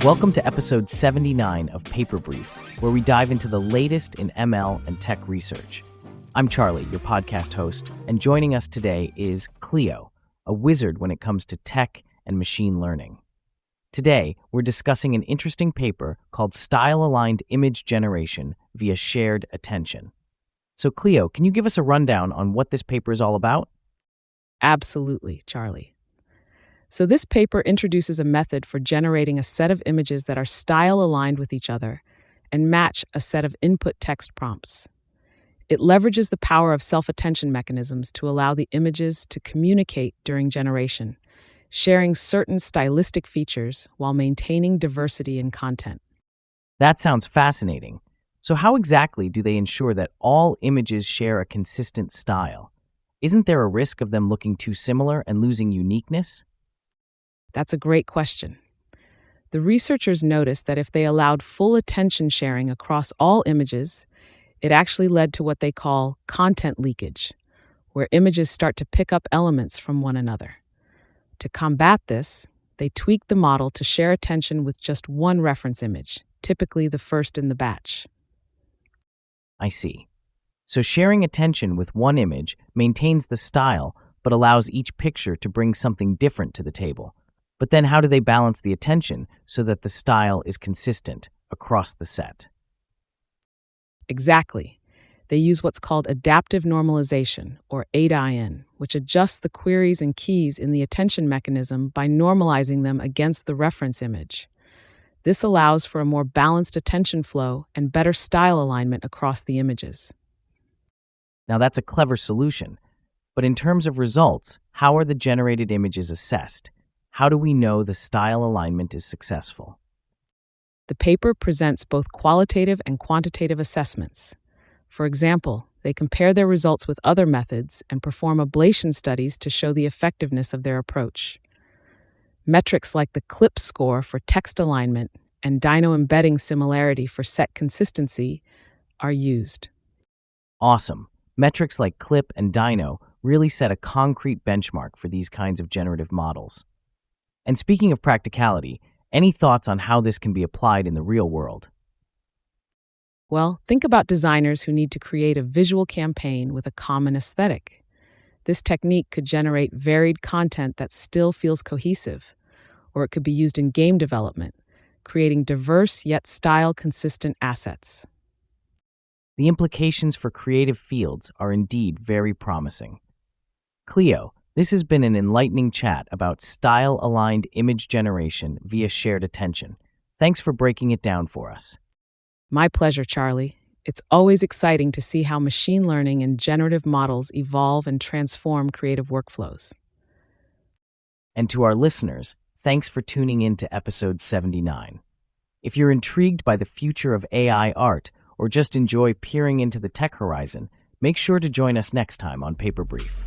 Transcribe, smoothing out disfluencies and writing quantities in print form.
Welcome to episode 79 of Paper Brief, where we dive into the latest in ML and tech research. I'm Charlie, your podcast host, and joining us today is Cleo, a wizard when it comes to tech and machine learning. Today, we're discussing an interesting paper called Style-Aligned Image Generation via Shared Attention. So Cleo, can you give us a rundown on what this paper is all about? Absolutely, Charlie. So this paper introduces a method for generating a set of images that are style-aligned with each other and match a set of input text prompts. It leverages the power of self-attention mechanisms to allow the images to communicate during generation, sharing certain stylistic features while maintaining diversity in content. That sounds fascinating. So how exactly do they ensure that all images share a consistent style? Isn't there a risk of them looking too similar and losing uniqueness? That's a great question. The researchers noticed that if they allowed full attention sharing across all images, it actually led to what they call content leakage, where images start to pick up elements from one another. To combat this, they tweaked the model to share attention with just one reference image, typically the first in the batch. I see. So sharing attention with one image maintains the style, but allows each picture to bring something different to the table. But then how do they balance the attention so that the style is consistent across the set? Exactly. They use what's called adaptive normalization, or ADIN, which adjusts the queries and keys in the attention mechanism by normalizing them against the reference image. This allows for a more balanced attention flow and better style alignment across the images. Now that's a clever solution. But in terms of results, how are the generated images assessed? How do we know the style alignment is successful? The paper presents both qualitative and quantitative assessments. For example, they compare their results with other methods and perform ablation studies to show the effectiveness of their approach. Metrics like the CLIP score for text alignment and dyno embedding similarity for set consistency are used. Awesome. Metrics like CLIP and dyno really set a concrete benchmark for these kinds of generative models. And speaking of practicality, any thoughts on how this can be applied in the real world? Well, think about designers who need to create a visual campaign with a common aesthetic. This technique could generate varied content that still feels cohesive, or it could be used in game development, creating diverse yet style-consistent assets. The implications for creative fields are indeed very promising. Cleo, this has been an enlightening chat about style-aligned image generation via shared attention. Thanks for breaking it down for us. My pleasure, Charlie. It's always exciting to see how machine learning and generative models evolve and transform creative workflows. And to our listeners, thanks for tuning in to episode 79. If you're intrigued by the future of AI art or just enjoy peering into the tech horizon, make sure to join us next time on Paper Brief.